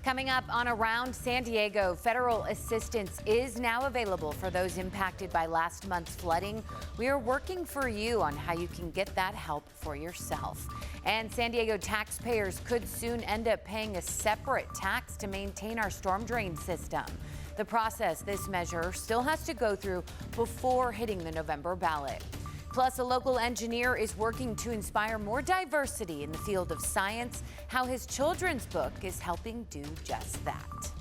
Coming up on Around San Diego, federal assistance is now available for those impacted by last month's flooding. We are working for you on how you can get that help for yourself. And San Diego taxpayers could soon end up paying a separate tax to maintain our storm drain system. The process this measure still has to go through before hitting the November ballot. Plus, a local engineer is working to inspire more diversity in the field of science, how his children's book is helping do just that.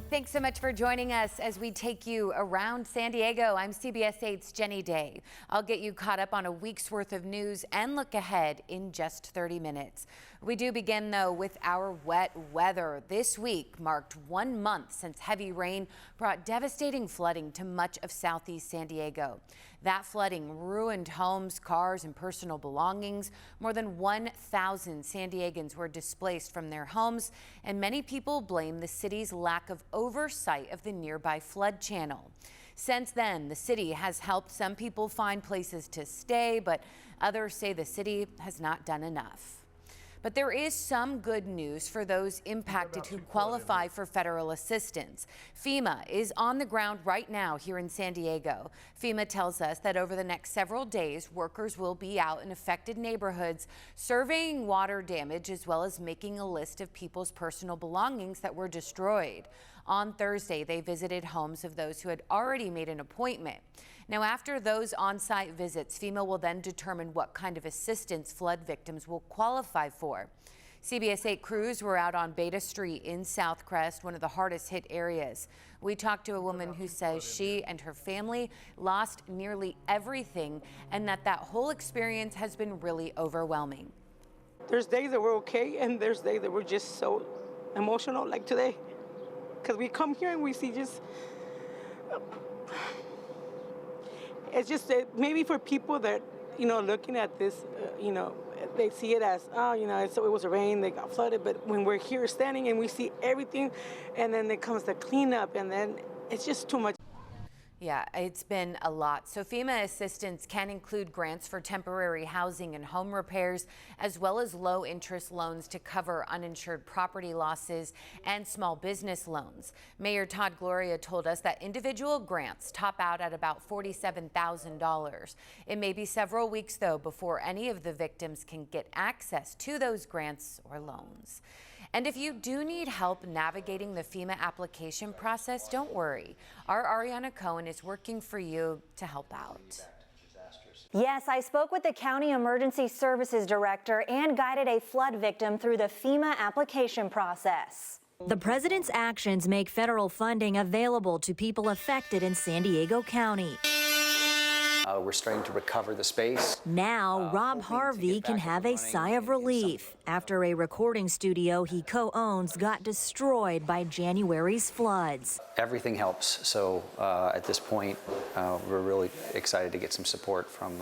Thanks so much for joining us as we take you around San Diego. I'm CBS 8's Jenny Day. I'll get you caught up on a week's worth of news and look ahead in just 30 minutes. We do begin, though, with our wet weather. This week marked 1 month since heavy rain brought devastating flooding to much of southeast San Diego. That flooding ruined homes, cars, and personal belongings. More than 1,000 San Diegans were displaced from their homes, and many people blame the city's lack of oversight of the nearby flood channel. Since then, the city has helped some people find places to stay, but others say the city has not done enough. But there is some good news for those impacted who qualify for federal assistance. FEMA is on the ground right now here in San Diego. FEMA tells us that over the next several days, workers will be out in affected neighborhoods surveying water damage as well as making a list of people's personal belongings that were destroyed. On Thursday, they visited homes of those who had already made an appointment. Now, after those on-site visits, FEMA will then determine what kind of assistance flood victims will qualify for. CBS 8 crews were out on Beta Street in Southcrest, one of the hardest hit areas. We talked to a woman who says she and her family lost nearly everything and that whole experience has been really overwhelming. There's days that we're okay and there's days that we're just so emotional, like today. Because we come here and we see just, it's just that maybe for people that, looking at this, they see it as, it was a rain, they got flooded. But when we're here standing and we see everything, and then it comes the cleanup, and then it's just too much. Yeah, it's been a lot. So FEMA assistance can include grants for temporary housing and home repairs, as well as low interest loans to cover uninsured property losses and small business loans. Mayor Todd Gloria told us that individual grants top out at about $47,000. It may be several weeks, though, before any of the victims can get access to those grants or loans. And if you do need help navigating the FEMA application process, don't worry. Our Ariana Cohen is working for you to help out. Yes, I spoke with the County Emergency Services Director and guided a flood victim through the FEMA application process. The president's actions make federal funding available to people affected in San Diego County. We're starting to recover the space. Now, Rob Harvey can have a sigh of relief after a recording studio he co-owns got destroyed by January's floods. Everything helps, so at this point, we're really excited to get some support from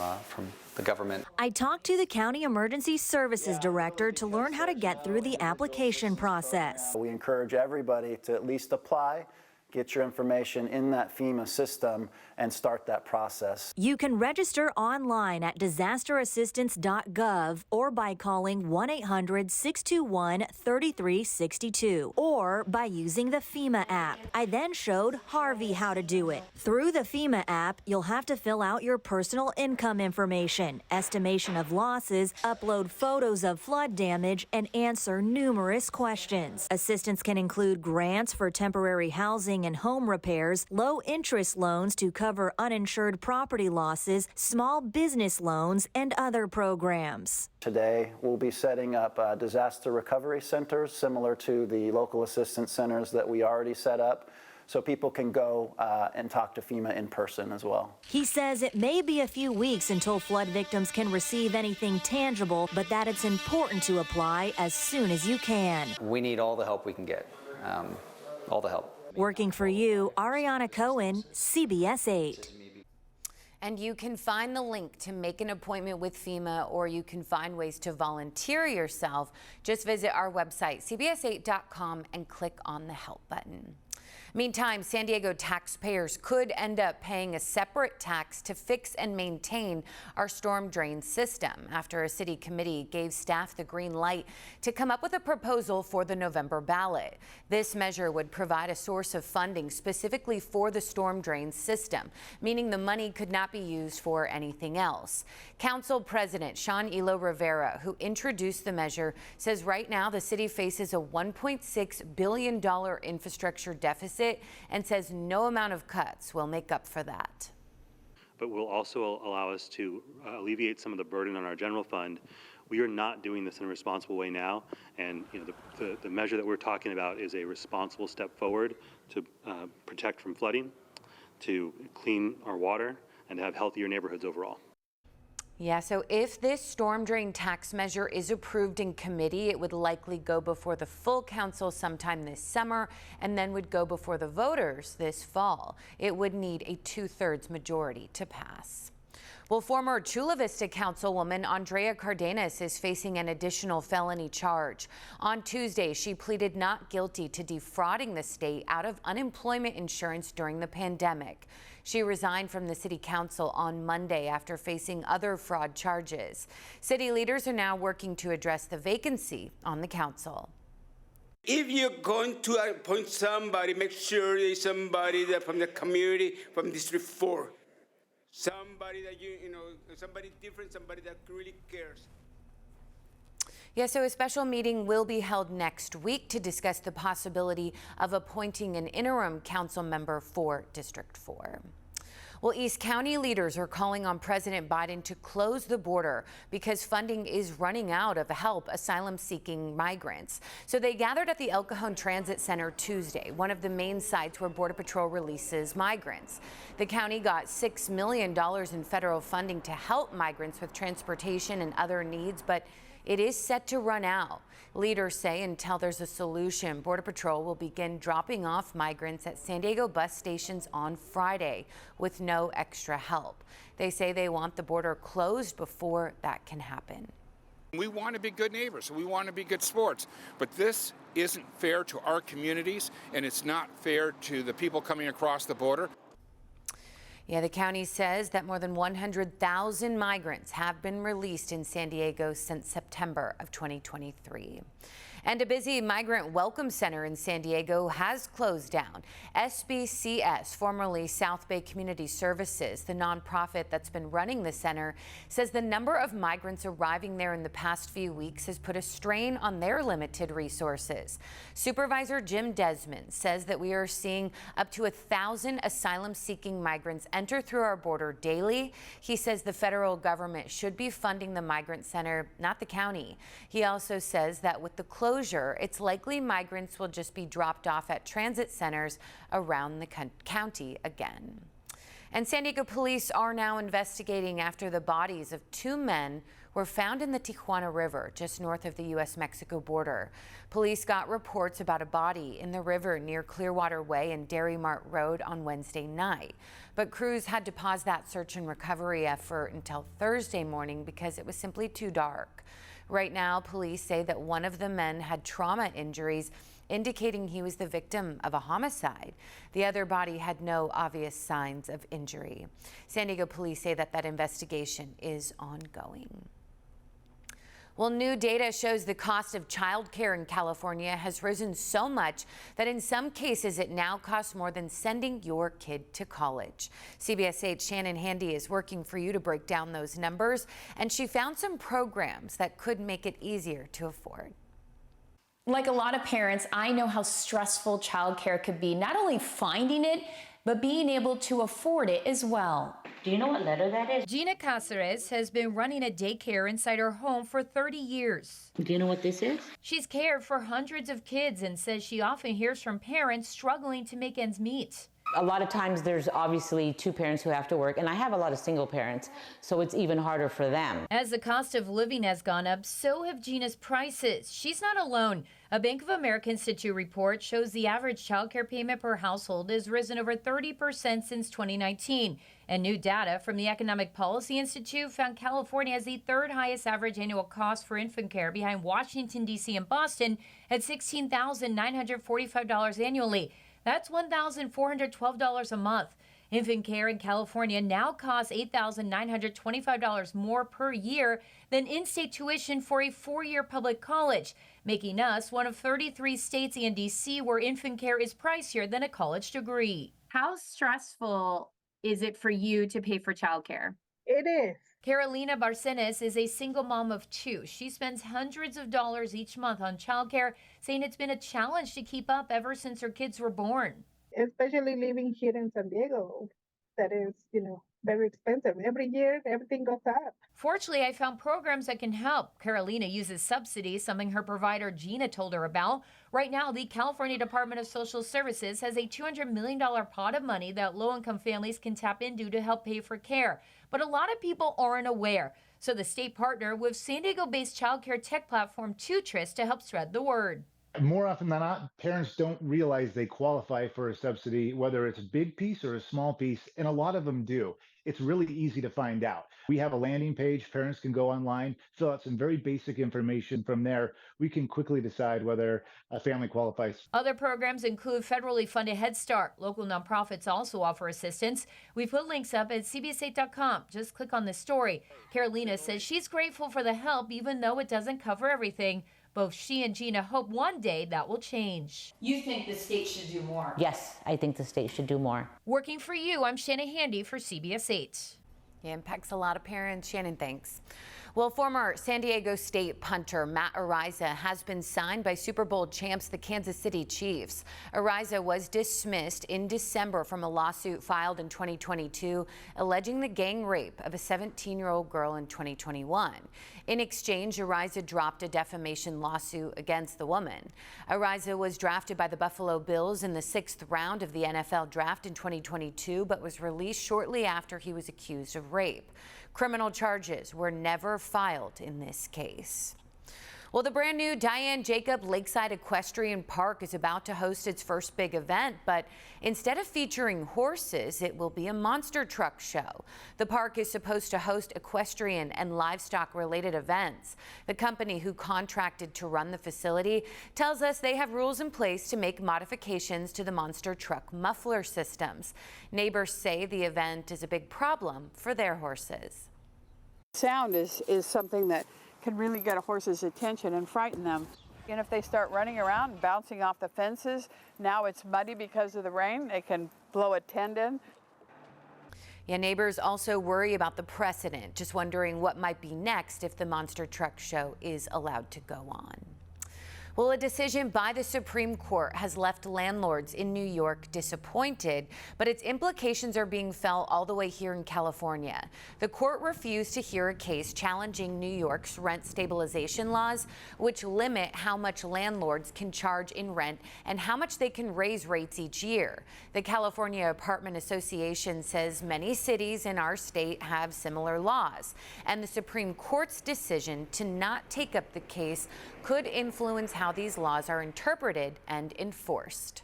the government. I talked to the County Emergency Services Director to learn how to get through the application process. We encourage everybody to at least apply, get your information in that FEMA system, and start that process. You can register online at disasterassistance.gov or by calling 1-800-621-3362 or by using the FEMA app. I then showed Harvey how to do it. Through the FEMA app, you'll have to fill out your personal income information, estimation of losses, upload photos of flood damage, and answer numerous questions. Assistance can include grants for temporary housing and home repairs, low interest loans to cover uninsured property losses, small business loans, and other programs. Today, we'll be setting up disaster recovery centers similar to the local assistance centers that we already set up, so people can go and talk to FEMA in person as well. He says it may be a few weeks until flood victims can receive anything tangible, but that it's important to apply as soon as you can. We need all the help we can get, all the help. Working for you, Ariana Cohen, CBS 8. And you can find the link to make an appointment with FEMA, or you can find ways to volunteer yourself. Just visit our website, cbs8.com, and click on the help button. Meantime, San Diego taxpayers could end up paying a separate tax to fix and maintain our storm drain system after a city committee gave staff the green light to come up with a proposal for the November ballot. This measure would provide a source of funding specifically for the storm drain system, meaning the money could not be used for anything else. Council President Sean Elo Rivera, who introduced the measure, says right now the city faces a $1.6 billion infrastructure deficit and says no amount of cuts will make up for that. But will also allow us to alleviate some of the burden on our general fund. We are not doing this in a responsible way now, and the measure that we're talking about is a responsible step forward to protect from flooding, to clean our water, and to have healthier neighborhoods overall. Yeah, so if this storm drain tax measure is approved in committee, it would likely go before the full council sometime this summer and then would go before the voters this fall. It would need a 2/3 majority to pass. Well, former Chula Vista Councilwoman Andrea Cardenas is facing an additional felony charge. On Tuesday, she pleaded not guilty to defrauding the state out of unemployment insurance during the pandemic. She resigned from the city council on Monday after facing other fraud charges. City leaders are now working to address the vacancy on the council. If you're going to appoint somebody, make sure it's somebody that from the community, from District 4. Somebody that somebody different, somebody that really cares. Yeah, so a special meeting will be held next week to discuss the possibility of appointing an interim council member for District 4. Well, East County leaders are calling on President Biden to close the border because funding is running out of help asylum-seeking migrants. So they gathered at the El Cajon Transit Center Tuesday, one of the main sites where Border Patrol releases migrants. The county got $6 million in federal funding to help migrants with transportation and other needs, but it is set to run out. Leaders say until there's a solution, Border Patrol will begin dropping off migrants at San Diego bus stations on Friday with no extra help. They say they want the border closed before that can happen. We want to be good neighbors. We want to be good sports. But this isn't fair to our communities, and it's not fair to the people coming across the border. Yeah, the county says that more than 100,000 migrants have been released in San Diego since September of 2023. And a busy migrant welcome center in San Diego has closed down. SBCS, formerly South Bay Community Services, the nonprofit that's been running the center, says the number of migrants arriving there in the past few weeks has put a strain on their limited resources. Supervisor Jim Desmond says that we are seeing up to 1,000 asylum-seeking migrants enter through our border daily. He says the federal government should be funding the migrant center, not the county. He also says that with the closure, it's likely migrants will just be dropped off at transit centers around the county again. And San Diego police are now investigating after the bodies of 2 men were found in the Tijuana River just north of the U.S.-Mexico border. Police got reports about a body in the river near Clearwater Way and Dairy Mart Road on Wednesday night. But crews had to pause that search and recovery effort until Thursday morning because it was simply too dark. Right now, police say that one of the men had trauma injuries, indicating he was the victim of a homicide. The other body had no obvious signs of injury. San Diego police say that that investigation is ongoing. Well, new data shows the cost of childcare in California has risen so much that in some cases it now costs more than sending your kid to college. CBS 8's Shannon Handy is working for you to break down those numbers, and she found some programs that could make it easier to afford. Like a lot of parents, I know how stressful childcare could be, not only finding it, but being able to afford it as well. Do you know what letter that is? Gina Caceres has been running a daycare inside her home for 30 years. Do you know what this is? She's cared for hundreds of kids and says she often hears from parents struggling to make ends meet. A lot of times there's obviously 2 parents who have to work, and I have a lot of single parents, so it's even harder for them. As the cost of living has gone up, so have Gina's prices. She's not alone. A Bank of America Institute report shows the average childcare payment per household has risen over 30% since 2019. And new data from the Economic Policy Institute found California has the 3rd highest average annual cost for infant care behind Washington, D.C. and Boston at $16,945 annually. That's $1,412 a month. Infant care in California now costs $8,925 more per year than in-state tuition for a 4-year public college, making us one of 33 states and D.C. where infant care is pricier than a college degree. How stressful is it for you to pay for childcare? It is. Carolina Barcenas is a single mom of 2. She spends hundreds of dollars each month on childcare, saying it's been a challenge to keep up ever since her kids were born. Especially living here in San Diego, that is, very expensive. Every year, everything goes up. Fortunately, I found programs that can help. Carolina uses subsidies, something her provider Gina told her about. Right now, the California Department of Social Services has a $200 million pot of money that low-income families can tap into to help pay for care. But a lot of people aren't aware. So the state partnered with San Diego-based childcare tech platform Tutris to help spread the word. More often than not, parents don't realize they qualify for a subsidy, whether it's a big piece or a small piece, and a lot of them do. It's really easy to find out. We have a landing page. Parents can go online, fill out some very basic information. From there, we can quickly decide whether a family qualifies. Other programs include federally funded Head Start. Local nonprofits also offer assistance. We put links up at CBS8.com. Just click on the story. Carolina says she's grateful for the help, even though it doesn't cover everything. Both she and Gina hope one day that will change. You think the state should do more? Yes, I think the state should do more. Working for you, I'm Shannon Handy for CBS 8. It impacts a lot of parents. Shannon, thanks. Well, former San Diego State punter Matt Araiza has been signed by Super Bowl champs, the Kansas City Chiefs. Araiza was dismissed in December from a lawsuit filed in 2022, alleging the gang rape of a 17-year-old girl in 2021. In exchange, Araiza dropped a defamation lawsuit against the woman. Araiza was drafted by the Buffalo Bills in the 6th round of the NFL draft in 2022, but was released shortly after he was accused of rape. Criminal charges were never filed in this case. Well, the brand new Diane Jacob Lakeside Equestrian Park is about to host its first big event, but instead of featuring horses, it will be a monster truck show. The park is supposed to host equestrian and livestock related events. The company who contracted to run the facility tells us they have rules in place to make modifications to the monster truck muffler systems. Neighbors say the event is a big problem for their horses. Sound is something that can really get a horse's attention and frighten them. And if they start running around, bouncing off the fences, now it's muddy because of the rain, they can blow a tendon. Yeah, neighbors also worry about the precedent, just wondering what might be next if the monster truck show is allowed to go on. Well, a decision by the Supreme Court has left landlords in New York disappointed, but its implications are being felt all the way here in California. The court refused to hear a case challenging New York's rent stabilization laws, which limit how much landlords can charge in rent and how much they can raise rates each year. The California Apartment Association says many cities in our state have similar laws, and the Supreme Court's decision to not take up the case could influence how these laws are interpreted and enforced.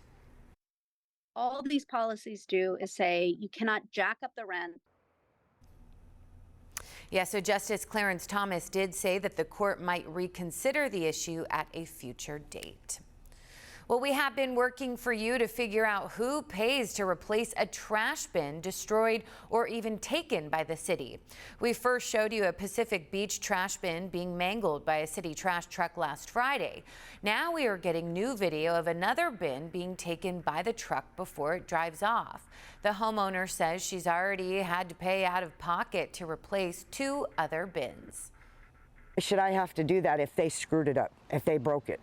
All these policies do is say you cannot jack up the rent. Yeah, so Justice Clarence Thomas did say that the court might reconsider the issue at a future date. Well, we have been working for you to figure out who pays to replace a trash bin destroyed or even taken by the city. We first showed you a Pacific Beach trash bin being mangled by a city trash truck last Friday. Now we are getting new video of another bin being taken by the truck before it drives off. The homeowner says she's already had to pay out of pocket to replace 2 other bins. Should I have to do that if they screwed it up, if they broke it?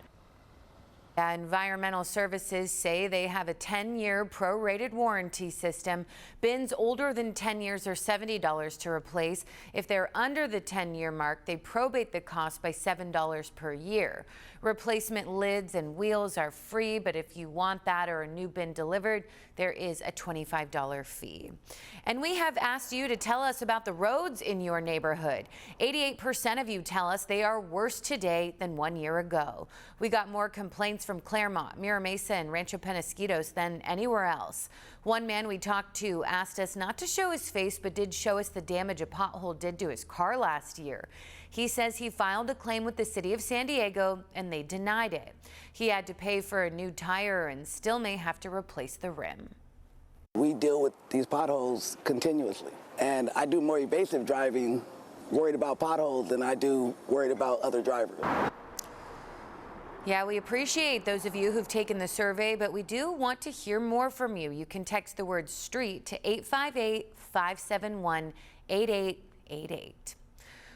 Environmental Services say they have a 10-year prorated warranty system. Bins older than 10 years are $70 to replace. If they're under the 10-year mark, they probate the cost by $7 per year. Replacement lids and wheels are free, but if you want that or a new bin delivered, there is a $25 fee. And we have asked you to tell us about the roads in your neighborhood. 88% of you tell us they are worse today than 1 year ago. We got more complaints from Claremont, Mira Mesa, and Rancho Penasquitos than anywhere else. One man we talked to asked us not to show his face, but did show us the damage a pothole did to his car last year. He says he filed a claim with the city of San Diego and they denied it. He had to pay for a new tire and still may have to replace the rim. We deal with these potholes continuously, and I do more evasive driving worried about potholes than I do worried about other drivers. Yeah, we appreciate those of you who've taken the survey, but we do want to hear more from you. You can text the word STREET to 858-571-8888.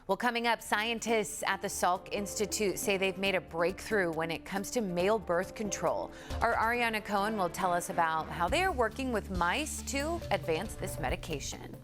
Well, coming up, scientists at the Salk Institute say they've made a breakthrough when it comes to male birth control. Our Ariana Cohen will tell us about how they are working with mice to advance this medication.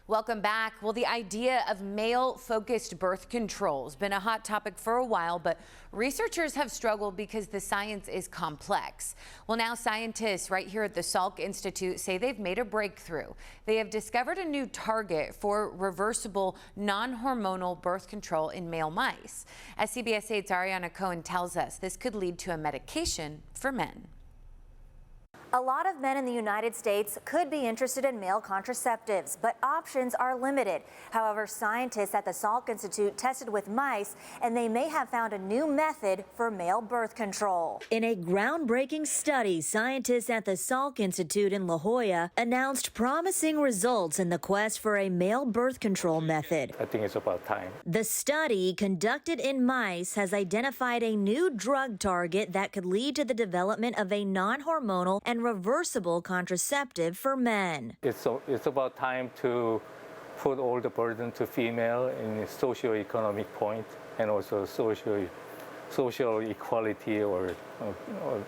Welcome back. Well, the idea of male-focused birth control has been a hot topic for a while, but researchers have struggled because the science is complex. Well, now scientists right here at the Salk Institute say they've made a breakthrough. They have discovered a new target for reversible, non-hormonal birth control in male mice. As CBS 8's Ariana Cohen tells us, this could lead to a medication for men. A lot of men in the United States could be interested in male contraceptives, but options are limited. However, scientists at the Salk Institute tested with mice, and they may have found a new method for male birth control. In a groundbreaking study, scientists at the Salk Institute in La Jolla announced promising results in the quest for a male birth control method. I think it's about time. The study, conducted in mice, has identified a new drug target that could lead to the development of a non-hormonal and reversible contraceptive for men. It's about time to put all the burden to female in a socio-economic point and also social equality or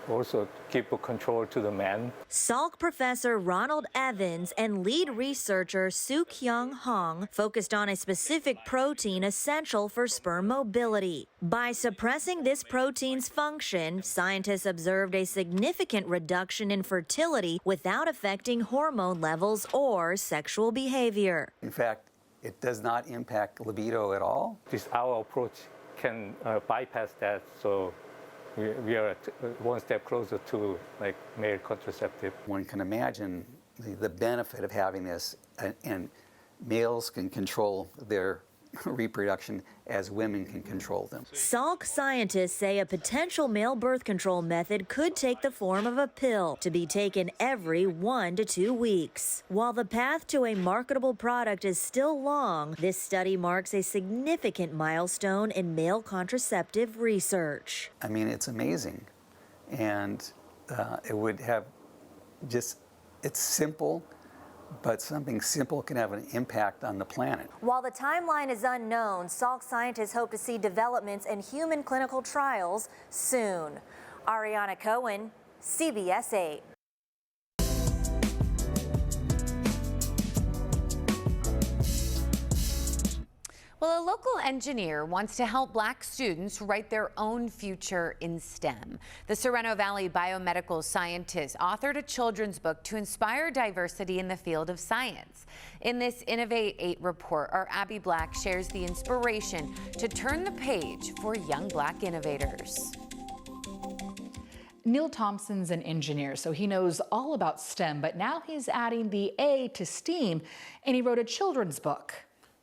also keep control to the man. Salk professor Ronald Evans and lead researcher Soo-Kyung Hong focused on a specific protein essential for sperm mobility. By suppressing this protein's function, scientists observed a significant reduction in fertility without affecting hormone levels or sexual behavior. In fact, it does not impact libido at all. Our approach can bypass that, so we are one step closer to like male contraceptive. One can imagine the benefit of having this, and males can control their reproduction as women can control them. Salk scientists say a potential male birth control method could take the form of a pill to be taken every 1 to 2 weeks. While the path to a marketable product is still long, this study marks a significant milestone in male contraceptive research. I mean, it's amazing. And it would have it's simple, but something simple can have an impact on the planet. While the timeline is unknown, Salk scientists hope to see developments in human clinical trials soon. Ariana Cohen, CBS 8. Well, a local engineer wants to help Black students write their own future in STEM. The Sorrento Valley biomedical scientist authored a children's book to inspire diversity in the field of science. In this Innovate 8 report, our Abby Black shares the inspiration to turn the page for young Black innovators. Neil Thompson's an engineer, so he knows all about STEM, but now he's adding the A to STEAM, and he wrote a children's book.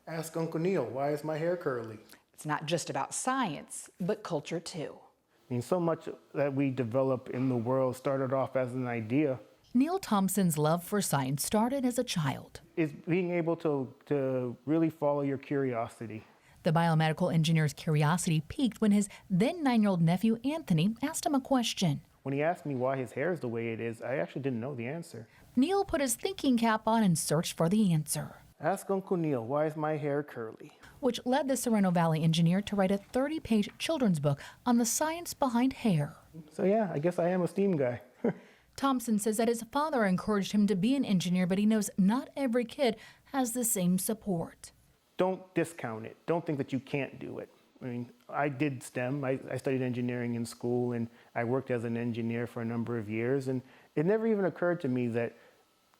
Ask Uncle Neil, why is my hair curly? It's not just about science, but culture too. I mean, so much that we develop in the world started off as an idea. Neil Thompson's love for science started as a child. It's being able to really follow your curiosity. The biomedical engineer's curiosity peaked when his then 9-year-old nephew, Anthony, asked him a question. When he asked me why his hair is the way it is, I actually didn't know the answer. Neil put his thinking cap on and searched for the answer. Ask Uncle Neil, why is my hair curly? Which led the Sorrento Valley engineer to write a 30-page children's book on the science behind hair. So yeah, I guess I am a STEAM guy. Thompson says that his father encouraged him to be an engineer, but he knows not every kid has the same support. Don't discount it. Don't think that you can't do it. I mean, I did STEM. I studied engineering in school, and I worked as an engineer for a number of years, and it never even occurred to me that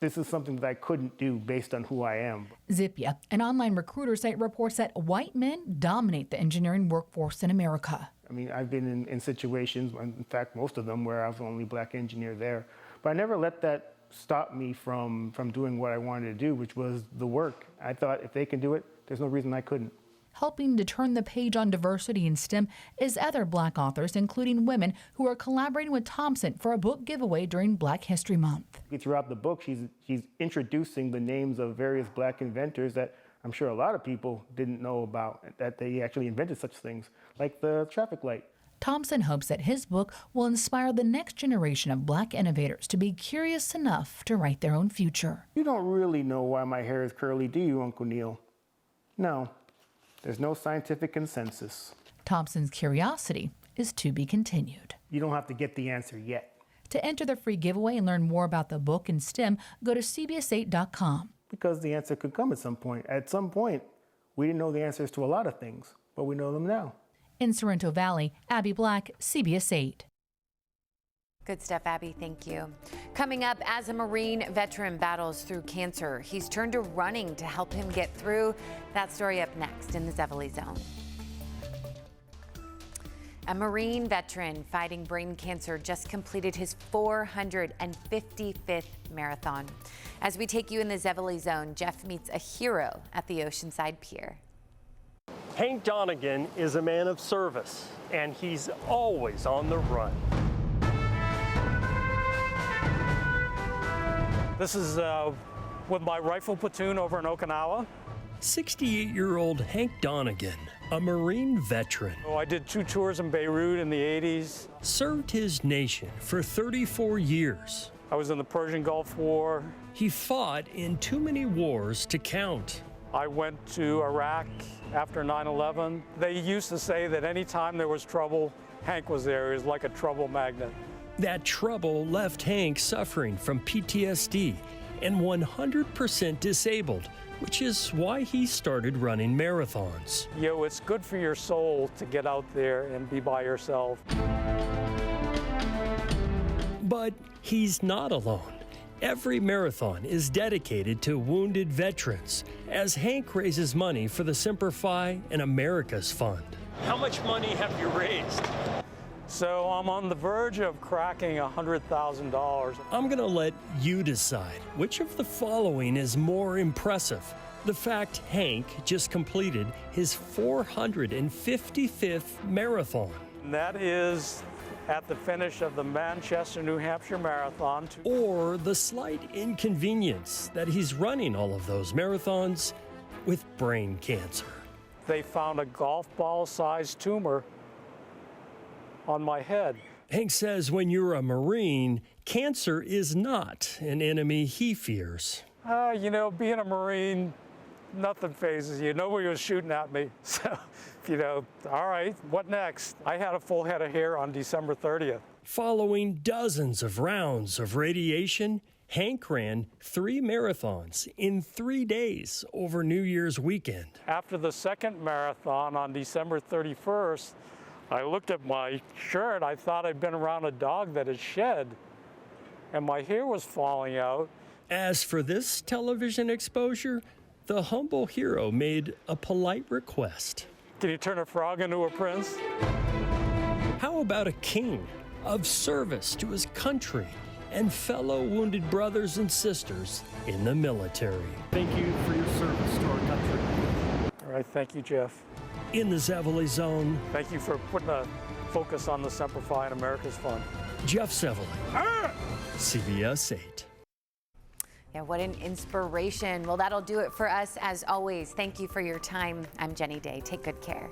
this is something that I couldn't do based on who I am. Zippia, an online recruiter site, reports that white men dominate the engineering workforce in America. I mean, I've been in situations, in fact, most of them, where I was the only black engineer there. But I never let that stop me from doing what I wanted to do, which was the work. I thought if they can do it, there's no reason I couldn't. Helping to turn the page on diversity in STEM is other black authors, including women who are collaborating with Thompson for a book giveaway during Black History Month. Throughout the book, she's introducing the names of various black inventors that I'm sure a lot of people didn't know about, that they actually invented such things, like the traffic light. Thompson hopes that his book will inspire the next generation of black innovators to be curious enough to write their own future. You don't really know why my hair is curly, do you, Uncle Neil? No. There's no scientific consensus. Thompson's curiosity is to be continued. You don't have to get the answer yet. To enter the free giveaway and learn more about the book and STEM, go to CBS8.com. Because the answer could come at some point. At some point, we didn't know the answers to a lot of things, but we know them now. In Sorrento Valley, Abby Black, CBS 8. Good stuff, Abby. Thank you. Coming up, as a Marine veteran battles through cancer, he's turned to running to help him get through. That story up next in the Zevely Zone. A Marine veteran fighting brain cancer just completed his 455th marathon. As we take you in the Zevely Zone, Jeff meets a hero at the Oceanside Pier. Hank Donegan is a man of service, and he's always on the run. This is with my rifle platoon over in Okinawa. 68-year-old Hank Donegan, a Marine veteran. Oh, I did 2 tours in Beirut in the 80s. Served his nation for 34 years. I was in the Persian Gulf War. He fought in too many wars to count. I went to Iraq after 9/11. They used to say that anytime there was trouble, Hank was there. He was like a trouble magnet. That trouble left Hank suffering from PTSD and 100% disabled, which is why he started running marathons. It's good for your soul to get out there and be by yourself. But he's not alone. Every marathon is dedicated to wounded veterans as Hank raises money for the Semper Fi and America's Fund. How much money have you raised? So I'm on the verge of cracking $100,000. I'm gonna let you decide which of the following is more impressive. The fact Hank just completed his 455th marathon. And that is at the finish of the Manchester, New Hampshire Marathon. Or the slight inconvenience that he's running all of those marathons with brain cancer. They found a golf ball-sized tumor on my head. Hank says when you're a Marine, cancer is not an enemy he fears. Being a Marine, nothing phases you. Nobody was shooting at me. So, all right, what next? I had a full head of hair on December 30th. Following dozens of rounds of radiation, Hank ran 3 marathons in 3 days over New Year's weekend. After the second marathon on December 31st, I looked at my shirt. I thought I'd been around a dog that had shed, and my hair was falling out. As for this television exposure, the humble hero made a polite request. Can you turn a frog into a prince? How about a king of service to his country and fellow wounded brothers and sisters in the military? Thank you for your service to our country. All right, thank you, Jeff. In the Zevely Zone. Thank you for putting a focus on the Semper Fi and America's Fund. Jeff Zevely, CBS 8. Yeah, what an inspiration. Well, that'll do it for us as always. Thank you for your time. I'm Jenny Day. Take good care.